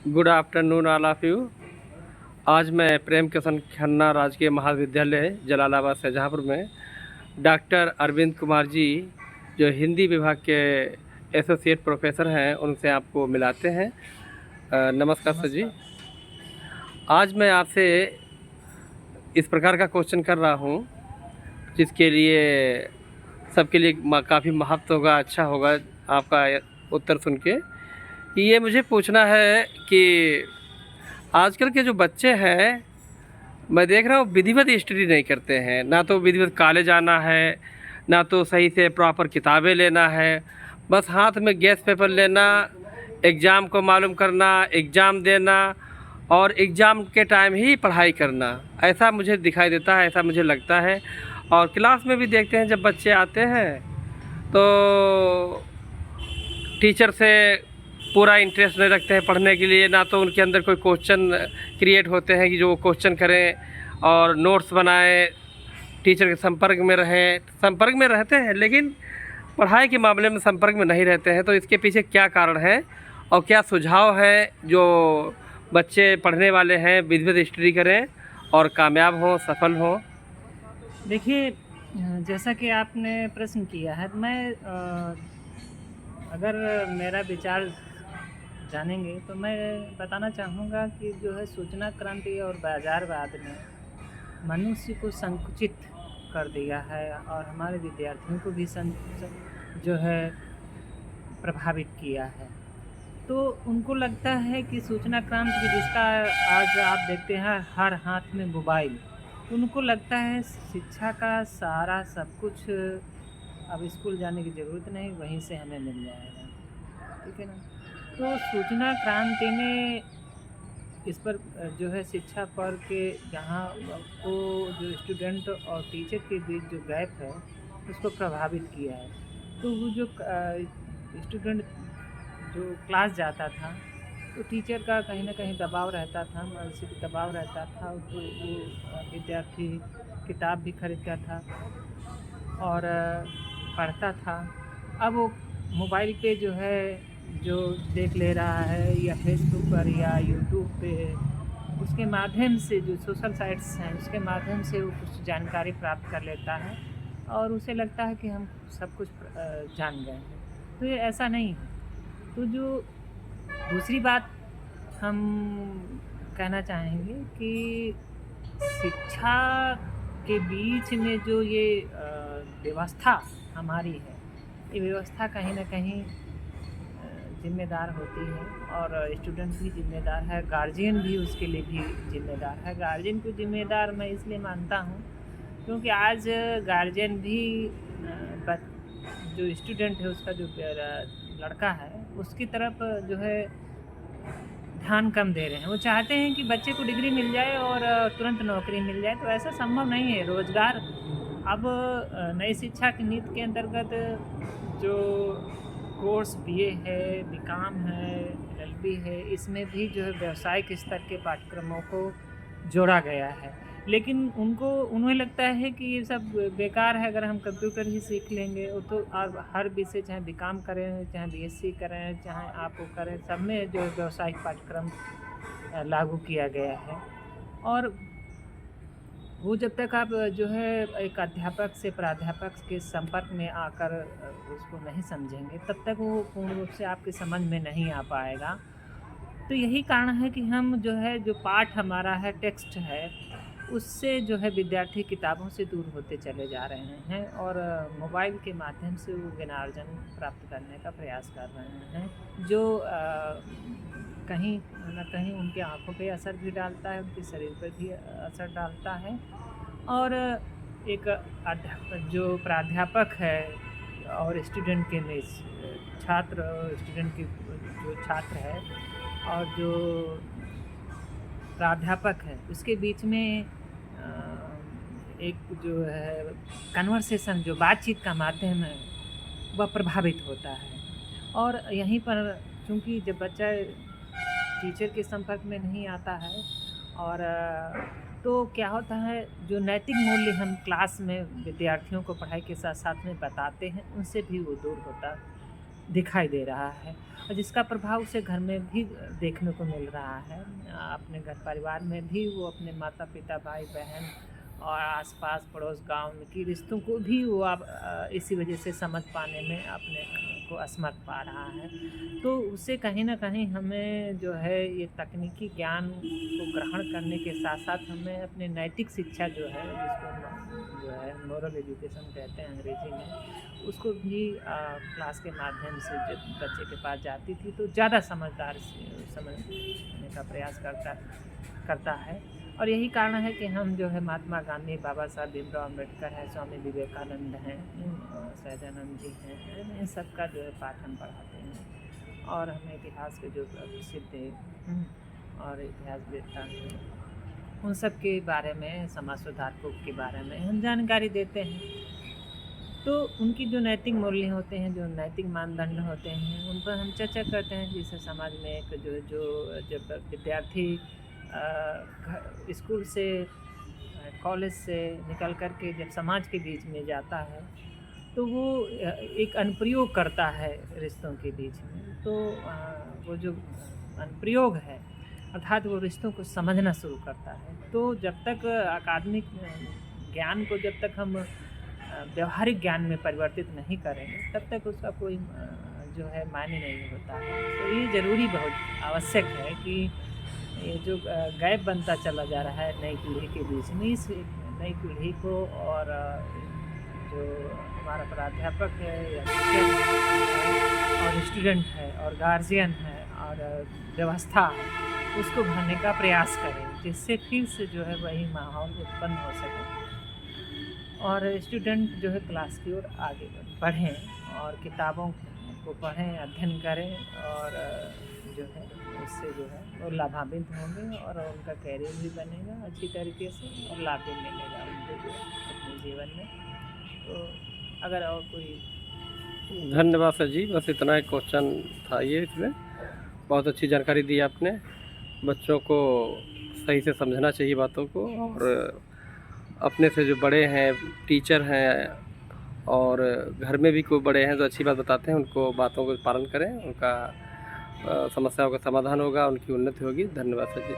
Good afternoon all of you. आज मैं प्रेम किशन खन्ना राजकीय महाविद्यालय जलालाबाद शाहजहाँपुर में डॉक्टर अरविंद कुमार जी, जो हिंदी विभाग के एसोसिएट प्रोफेसर हैं, उनसे आपको मिलाते हैं। नमस्कार सर जी। आज मैं आपसे इस प्रकार का क्वेश्चन कर रहा हूँ जिसके लिए सबके लिए काफ़ी महत्व होगा, अच्छा होगा आपका उत्तर सुन के। ये मुझे पूछना है कि आजकल के जो बच्चे हैं, मैं देख रहा हूँ विधिवत स्टडी नहीं करते हैं। ना तो विधिवत कॉलेज आना है, ना तो सही से प्रॉपर किताबें लेना है। बस हाथ में गैस पेपर लेना, एग्ज़ाम को मालूम करना, एग्ज़ाम देना और एग्ज़ाम के टाइम ही पढ़ाई करना, ऐसा मुझे दिखाई देता है, ऐसा मुझे लगता है। और क्लास में भी देखते हैं जब बच्चे आते हैं तो टीचर से पूरा इंटरेस्ट नहीं रखते हैं पढ़ने के लिए। ना तो उनके अंदर कोई क्वेश्चन क्रिएट होते हैं कि जो वो क्वेश्चन करें और नोट्स बनाएं, टीचर के संपर्क में रहें। संपर्क में रहते हैं लेकिन पढ़ाई के मामले में संपर्क में नहीं रहते हैं। तो इसके पीछे क्या कारण है और क्या सुझाव है जो बच्चे पढ़ने वाले हैं विधिवत स्टडी करें और कामयाब हों, सफल हों? देखिए, जैसा कि आपने प्रश्न किया है, मैं अगर मेरा विचार जानेंगे तो मैं बताना चाहूँगा कि जो है सूचना क्रांति और बाज़ारवाद ने मनुष्य को संकुचित कर दिया है और हमारे विद्यार्थियों को भी जो है प्रभावित किया है। तो उनको लगता है कि सूचना क्रांति जिसका आज आप देखते हैं हर हाथ में मोबाइल, उनको लगता है शिक्षा का सारा सब कुछ अब स्कूल जाने की ज़रूरत नहीं, वहीं से हमें मिल जाएगा। ठीक है ना? तो सूचना क्रांति ने इस पर जो है शिक्षा पर के जहाँ को जो स्टूडेंट और टीचर के बीच जो गैप है उसको प्रभावित किया है। तो वो जो स्टूडेंट जो क्लास जाता था तो टीचर का कहीं ना कहीं दबाव रहता था, मानसिक दबाव रहता था। तो वो विद्यार्थी किताब भी खरीदता था और पढ़ता था। अब वो मोबाइल पे जो है जो देख ले रहा है या फेसबुक पर या यूट्यूब पे, उसके माध्यम से जो सोशल साइट्स हैं उसके माध्यम से वो कुछ जानकारी प्राप्त कर लेता है और उसे लगता है कि हम सब कुछ जान गए हैं। तो ये ऐसा नहीं है। तो जो दूसरी बात हम कहना चाहेंगे कि शिक्षा के बीच में जो ये व्यवस्था हमारी है, ये व्यवस्था कहीं ना कहीं जिम्मेदार होती है और स्टूडेंट भी जिम्मेदार है, गार्जियन भी उसके लिए भी जिम्मेदार है। गार्जियन को जिम्मेदार मैं इसलिए मानता हूँ क्योंकि आज गार्जियन भी जो स्टूडेंट है उसका जो लड़का है उसकी तरफ जो है ध्यान कम दे रहे हैं। वो चाहते हैं कि बच्चे को डिग्री मिल जाए और तुरंत नौकरी मिल जाए, तो ऐसा संभव नहीं है। रोज़गार अब नई शिक्षा की नीति के अंतर्गत जो कोर्स बीए है, बीकॉम है, एलएलबी है, इसमें भी जो है व्यावसायिक स्तर के पाठ्यक्रमों को जोड़ा गया है। लेकिन उन्हें लगता है कि ये सब बेकार है, अगर हम कंप्यूटर ही सीख लेंगे। वो तो हर विषय, चाहे बीकॉम करें, चाहे बीएससी करें, चाहे आप वो करें, सब में जो है व्यावसायिक पाठ्यक्रम लागू किया गया है। और वो जब तक आप जो है एक अध्यापक से प्राध्यापक के संपर्क में आकर उसको नहीं समझेंगे, तब तक वो पूर्ण रूप से आपकी समझ में नहीं आ पाएगा। तो यही कारण है कि हम जो है जो पाठ हमारा है, टेक्स्ट है, उससे जो है विद्यार्थी किताबों से दूर होते चले जा रहे हैं और मोबाइल के माध्यम से वो ज्ञानार्जन प्राप्त करने का प्रयास कर रहे हैं, जो कहीं न कहीं उनकी आँखों पे असर भी डालता है, उनके शरीर पर भी असर डालता है। और एक जो प्राध्यापक है और स्टूडेंट के में छात्र और स्टूडेंट की जो छात्र है और जो प्राध्यापक है उसके बीच में एक जो है कन्वर्सेशन, जो बातचीत का माध्यम है, वह प्रभावित होता है। और यहीं पर चूँकि जब बच्चा टीचर के संपर्क में नहीं आता है और तो क्या होता है, जो नैतिक मूल्य हम क्लास में विद्यार्थियों को पढ़ाई के साथ साथ में बताते हैं, उनसे भी वो दूर होता दिखाई दे रहा है और जिसका प्रभाव उसे घर में भी देखने को मिल रहा है। अपने घर परिवार में भी वो अपने माता पिता, भाई बहन और आसपास पड़ोस गांव में की रिश्तों को भी वो अब इसी वजह से समझ पाने में अपने को असमर्थ पा रहा है। तो उससे कहीं न कहीं हमें जो है ये तकनीकी ज्ञान को ग्रहण करने के साथ-साथ हमें अपनी नैतिक शिक्षा जो है जिसको जो है मोरल एजुकेशन कहते हैं अंग्रेजी में, उसको भी क्लास के माध्यम से जब बच्चे के पास जाती थी तो ज़्यादा समझदार से समझने का प्रयास करता है। और यही कारण है कि हम जो है महात्मा गांधी, बाबा साहब भीमराव अम्बेडकर हैं, स्वामी विवेकानंद हैं, सहजानंद जी हैं, इन सब का जो है पाठ हम पढ़ाते हैं और हमें इतिहास के जो प्रसिद्ध और इतिहासवेत्ता हैं उन सब के बारे में, समाज सुधारकों के बारे में हम जानकारी देते हैं। तो उनकी जो नैतिक मूल्य होते हैं, जो नैतिक मानदंड होते हैं, उन पर हम चर्चा करते हैं। जिससे समाज में एक जब विद्यार्थी स्कूल से कॉलेज से निकल कर के जब समाज के बीच में जाता है तो वो एक अनुप्रयोग करता है रिश्तों के बीच में। तो वो जो अनुप्रयोग है अर्थात वो रिश्तों को समझना शुरू करता है। तो जब तक अकादमिक ज्ञान को जब तक हम व्यवहारिक ज्ञान में परिवर्तित नहीं करेंगे तब तक उसका कोई जो है मायने नहीं होता है। तो ये ज़रूरी बहुत आवश्यक है कि ये जो गैप बनता चला जा रहा है नई पीढ़ी के बीच में, इस नई पीढ़ी को और जो हमारा प्राध्यापक है या टीचर है और स्टूडेंट है और गार्जियन है और व्यवस्था है, उसको भरने का प्रयास करें जिससे फिर से जो है वही माहौल उत्पन्न हो सके और स्टूडेंट जो है क्लास की ओर आगे बढ़ें और किताबों को पढ़ें, अध्ययन करें और जो है उससे जो है वो लाभान्वित होंगे और उनका कैरियर भी बनेगा अच्छी तरीके से और लाभ भी मिलेगा उनको जो अपने जीवन में। तो अगर और कोई धन्यवाद सर जी, बस इतना एक क्वेश्चन था ये इसमें। बहुत अच्छी जानकारी दी आपने। बच्चों को सही से समझना चाहिए बातों को और अपने से जो बड़े हैं, टीचर हैं और घर में भी कोई बड़े हैं जो अच्छी बात बताते हैं, उनको बातों को पालन करें, उनका समस्याओं का समाधान होगा, उनकी उन्नति होगी। धन्यवाद सर जी।